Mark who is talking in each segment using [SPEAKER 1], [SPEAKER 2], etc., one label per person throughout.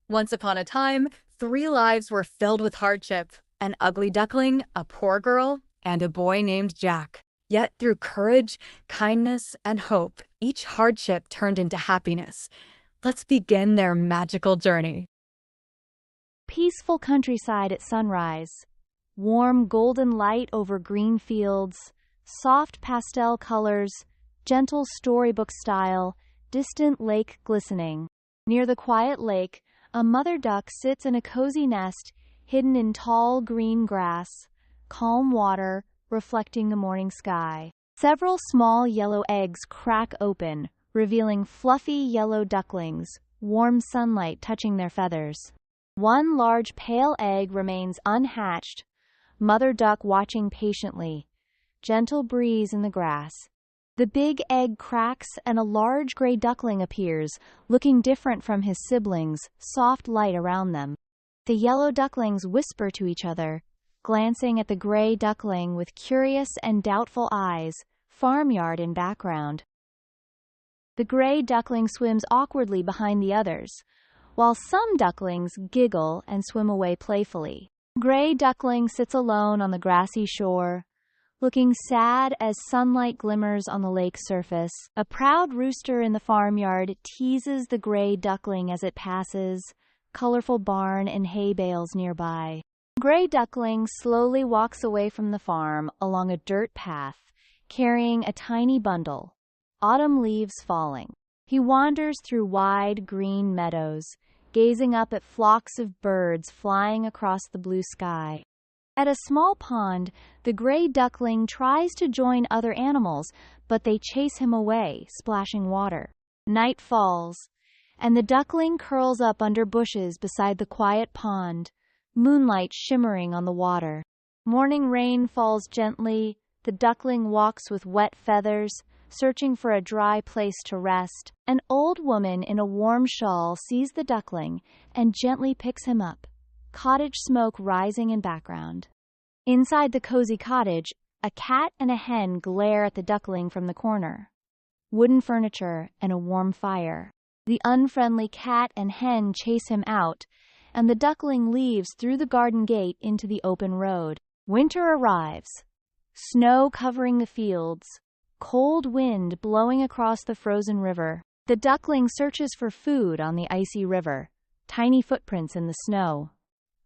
[SPEAKER 1] Once upon a time, three lives were filled with hardship: an ugly duckling, a poor girl, and a boy named Jack. Yet through courage, kindness, and hope, each hardship turned into happiness. Let's begin their magical journey.
[SPEAKER 2] Peaceful countryside at sunrise. Warm golden light over green fields, soft pastel colors, gentle storybook style, distant lake glistening. Near the quiet lake, a mother duck sits in a cozy nest hidden in tall green grass, calm water reflecting the morning sky. Several small yellow eggs crack open, revealing fluffy yellow ducklings, warm sunlight touching their feathers. One large pale egg remains unhatched, mother duck watching patiently. Gentle breeze in the grass. The big egg cracks and a large gray duckling appears, looking different from his siblings, soft light around them. The yellow ducklings whisper to each other, glancing at the gray duckling with curious and doubtful eyes, farmyard in background. The gray duckling swims awkwardly behind the others, while some ducklings giggle and swim away playfully. Gray duckling sits alone on the grassy shore, looking sad as sunlight glimmers on the lake surface. A proud rooster in the farmyard teases the gray duckling as it passes, colorful barn and hay bales nearby. Gray duckling slowly walks away from the farm along a dirt path, carrying a tiny bundle. Autumn leaves falling. He wanders through wide green meadows, gazing up at flocks of birds flying across the blue sky. At a small pond, the gray duckling tries to join other animals, but they chase him away, splashing water. Night falls, and the duckling curls up under bushes beside the quiet pond, moonlight shimmering on the water. Morning rain falls gently, the duckling walks with wet feathers, searching for a dry place to rest. An old woman in a warm shawl sees the duckling and gently picks him up, cottage smoke rising in background. Inside the cozy cottage, a cat and a hen glare at the duckling from the corner. Wooden furniture and a warm fire. The unfriendly cat and hen chase him out, and the duckling leaves through the garden gate into the open road. Winter arrives. Snow covering the fields, cold wind blowing across the frozen river. The duckling searches for food on the icy river, tiny footprints in the snow,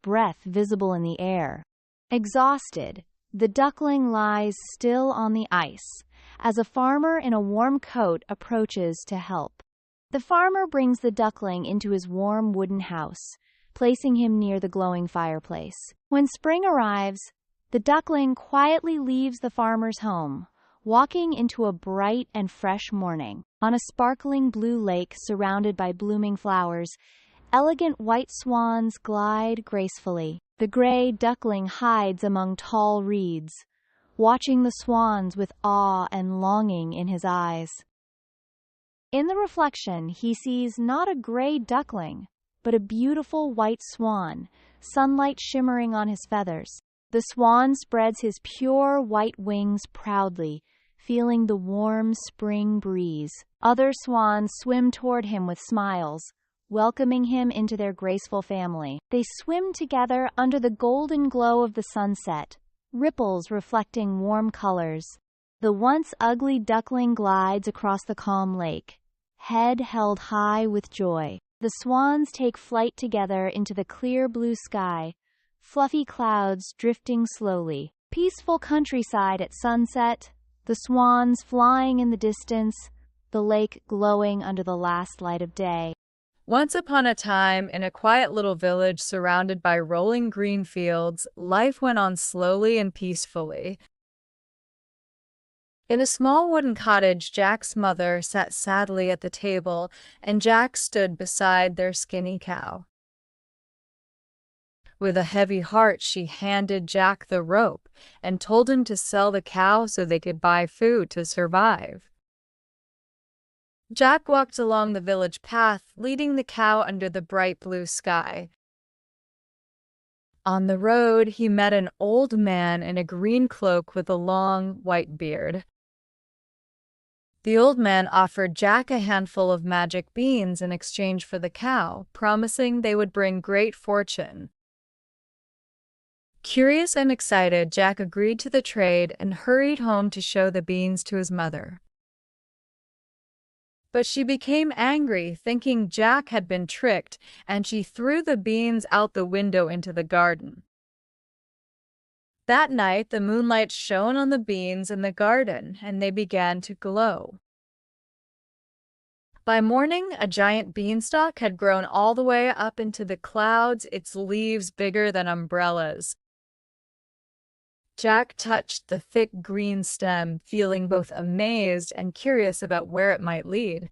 [SPEAKER 2] breath visible in the air. Exhausted, the duckling lies still on the ice as a farmer in a warm coat approaches to help. The farmer brings the duckling into his warm wooden house, placing him near the glowing fireplace. When spring arrives, the duckling quietly leaves the farmer's home, walking into a bright and fresh morning. On a sparkling blue lake surrounded by blooming flowers, elegant white swans glide gracefully. The gray duckling hides among tall reeds, watching the swans with awe and longing in his eyes. In the reflection, he sees not a gray duckling, but a beautiful white swan, sunlight shimmering on his feathers. The swan spreads his pure white wings proudly, feeling the warm spring breeze. Other swans swim toward him with smiles, welcoming him into their graceful family. They swim together under the golden glow of the sunset, ripples reflecting warm colors. The once ugly duckling glides across the calm lake, head held high with joy. The swans take flight together into the clear blue sky, fluffy clouds drifting slowly. Peaceful countryside at sunset, the swans flying in the distance, the lake glowing under the last light of day.
[SPEAKER 1] Once upon a time, in a quiet little village surrounded by rolling green fields, life went on slowly and peacefully. In a small wooden cottage, Jack's mother sat sadly at the table, and Jack stood beside their skinny cow. With a heavy heart, she handed Jack the rope and told him to sell the cow so they could buy food to survive. Jack walked along the village path, leading the cow under the bright blue sky. On the road, he met an old man in a green cloak with a long, white beard. The old man offered Jack a handful of magic beans in exchange for the cow, promising they would bring great fortune. Curious and excited, Jack agreed to the trade and hurried home to show the beans to his mother. But she became angry, thinking Jack had been tricked, and she threw the beans out the window into the garden. That night, the moonlight shone on the beans in the garden, and they began to glow. By morning, a giant beanstalk had grown all the way up into the clouds, its leaves bigger than umbrellas. Jack touched the thick green stem, feeling both amazed and curious about where it might lead.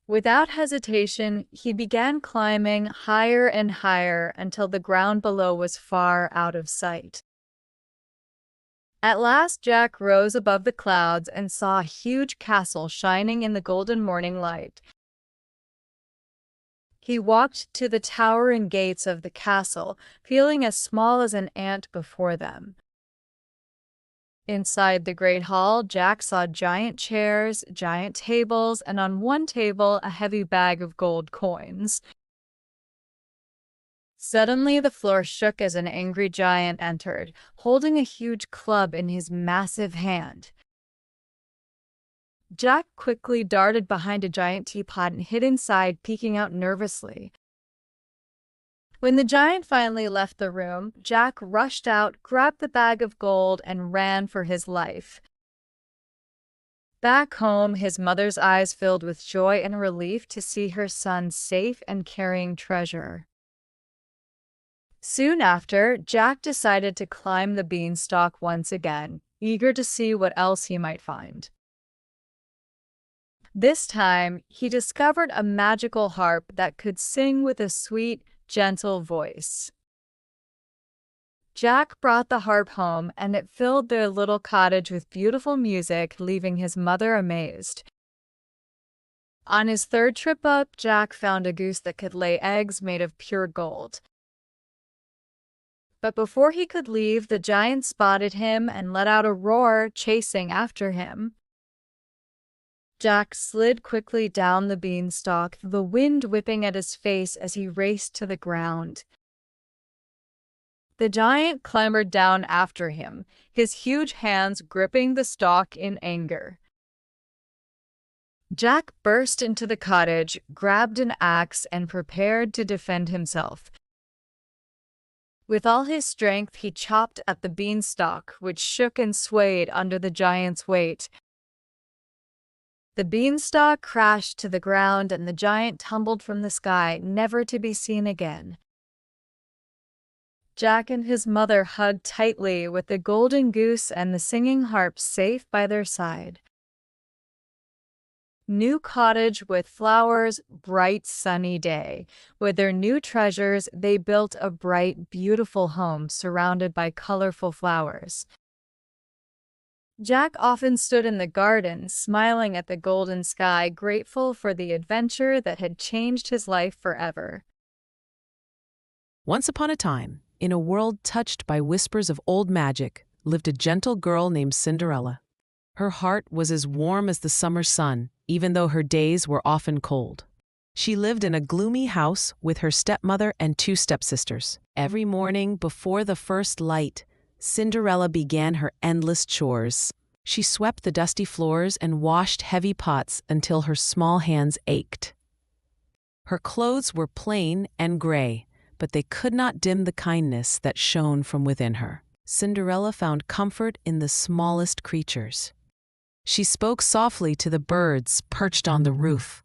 [SPEAKER 1] Without hesitation, he began climbing higher and higher until the ground below was far out of sight. At last, Jack rose above the clouds and saw a huge castle shining in the golden morning light. He walked to the towering gates of the castle, feeling as small as an ant before them. Inside the great hall, Jack saw giant chairs, giant tables, and on one table a heavy bag of gold coins. Suddenly, the floor shook as an angry giant entered, holding a huge club in his massive hand. Jack quickly darted behind a giant teapot and hid inside, peeking out nervously. When the giant finally left the room, Jack rushed out, grabbed the bag of gold, and ran for his life. Back home, his mother's eyes filled with joy and relief to see her son safe and carrying treasure. Soon after, Jack decided to climb the beanstalk once again, eager to see what else he might find. This time, he discovered a magical harp that could sing with a sweet, gentle voice. Jack brought the harp home, and it filled their little cottage with beautiful music, leaving his mother amazed. On his third trip up, Jack found a goose that could lay eggs made of pure gold. But before he could leave, the giant spotted him and let out a roar, chasing after him. Jack slid quickly down the beanstalk, the wind whipping at his face as he raced to the ground. The giant clambered down after him, his huge hands gripping the stalk in anger. Jack burst into the cottage, grabbed an axe, and prepared to defend himself. With all his strength, he chopped at the beanstalk, which shook and swayed under the giant's weight. The beanstalk crashed to the ground, and the giant tumbled from the sky, never to be seen again. Jack and his mother hugged tightly, with the golden goose and the singing harp safe by their side. New cottage with flowers, bright sunny day. With their new treasures, they built a bright, beautiful home surrounded by colorful flowers. Jack often stood in the garden, smiling at the golden sky, grateful for the adventure that had changed his life forever.
[SPEAKER 3] Once upon a time, in a world touched by whispers of old magic, lived a gentle girl named Cinderella. Her heart was as warm as the summer sun, even though her days were often cold. She lived in a gloomy house with her stepmother and two stepsisters. Every morning before the first light, Cinderella began her endless chores. She swept the dusty floors and washed heavy pots until her small hands ached. Her clothes were plain and gray, but they could not dim the kindness that shone from within her. Cinderella found comfort in the smallest creatures. She spoke softly to the birds perched on the roof.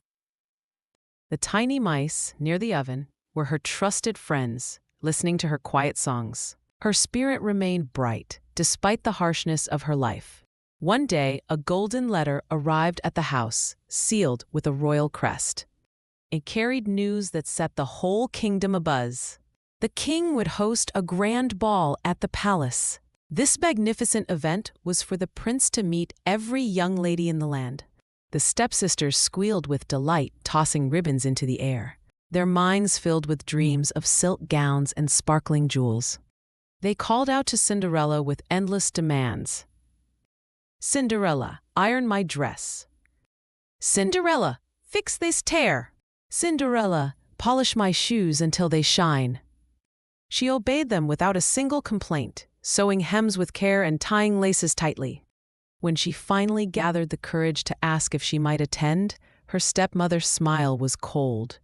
[SPEAKER 3] The tiny mice near the oven were her trusted friends, listening to her quiet songs. Her spirit remained bright, despite the harshness of her life. One day, a golden letter arrived at the house, sealed with a royal crest. It carried news that set the whole kingdom abuzz. The king would host a grand ball at the palace. This magnificent event was for the prince to meet every young lady in the land. The stepsisters squealed with delight, tossing ribbons into the air, their minds filled with dreams of silk gowns and sparkling jewels. They called out to Cinderella with endless demands. Cinderella, iron my dress. Cinderella, fix this tear. Cinderella, polish my shoes until they shine. She obeyed them without a single complaint, sewing hems with care and tying laces tightly. When she finally gathered the courage to ask if she might attend, her stepmother's smile was cold.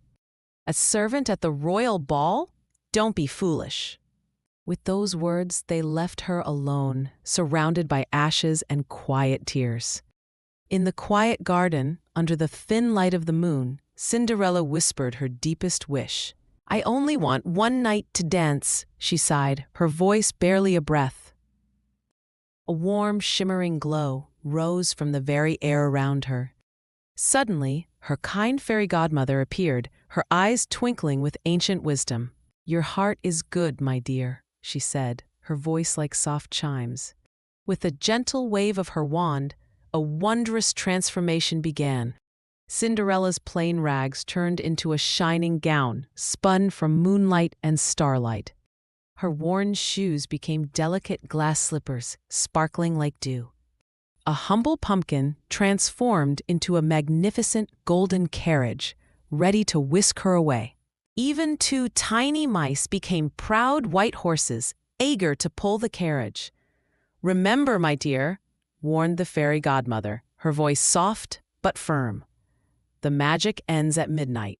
[SPEAKER 3] A servant at the royal ball? Don't be foolish. With those words, they left her alone, surrounded by ashes and quiet tears. In the quiet garden, under the thin light of the moon, Cinderella whispered her deepest wish. I only want one night to dance, she sighed, her voice barely a breath. A warm, shimmering glow rose from the very air around her. Suddenly, her kind fairy godmother appeared, her eyes twinkling with ancient wisdom. Your heart is good, my dear, she said, her voice like soft chimes. With a gentle wave of her wand, a wondrous transformation began. Cinderella's plain rags turned into a shining gown, spun from moonlight and starlight. Her worn shoes became delicate glass slippers, sparkling like dew. A humble pumpkin transformed into a magnificent golden carriage, ready to whisk her away. Even two tiny mice became proud white horses, eager to pull the carriage. Remember, my dear, warned the fairy godmother, her voice soft but firm. The magic ends at midnight.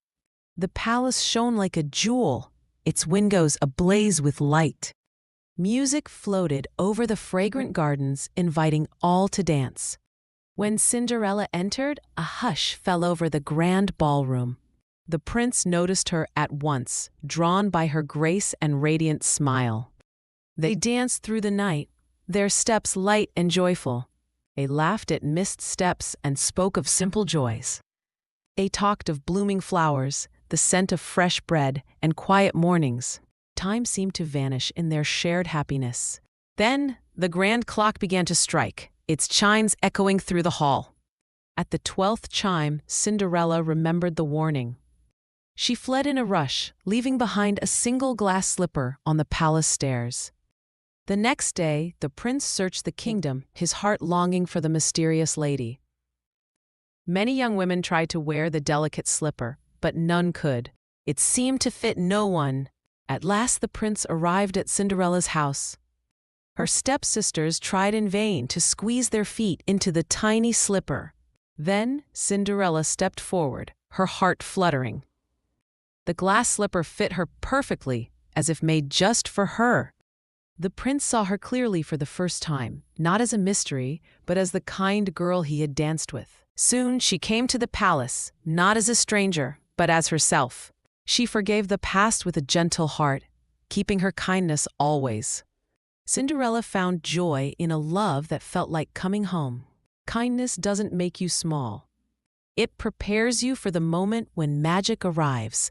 [SPEAKER 3] The palace shone like a jewel, its windows ablaze with light. Music floated over the fragrant gardens, inviting all to dance. When Cinderella entered, a hush fell over the grand ballroom. The prince noticed her at once, drawn by her grace and radiant smile. They danced through the night, their steps light and joyful. They laughed at missed steps and spoke of simple joys. They talked of blooming flowers, the scent of fresh bread, and quiet mornings. Time seemed to vanish in their shared happiness. Then the grand clock began to strike, its chimes echoing through the hall. At the 12th chime, Cinderella remembered the warning. She fled in a rush, leaving behind a single glass slipper on the palace stairs. The next day, the prince searched the kingdom, his heart longing for the mysterious lady. Many young women tried to wear the delicate slipper, but none could. It seemed to fit no one. At last the prince arrived at Cinderella's house. Her stepsisters tried in vain to squeeze their feet into the tiny slipper. Then Cinderella stepped forward, her heart fluttering. The glass slipper fit her perfectly, as if made just for her. The prince saw her clearly for the first time, not as a mystery, but as the kind girl he had danced with. Soon she came to the palace, not as a stranger, but as herself. She forgave the past with a gentle heart, keeping her kindness always. Cinderella found joy in a love that felt like coming home. Kindness doesn't make you small. It prepares you for the moment when magic arrives,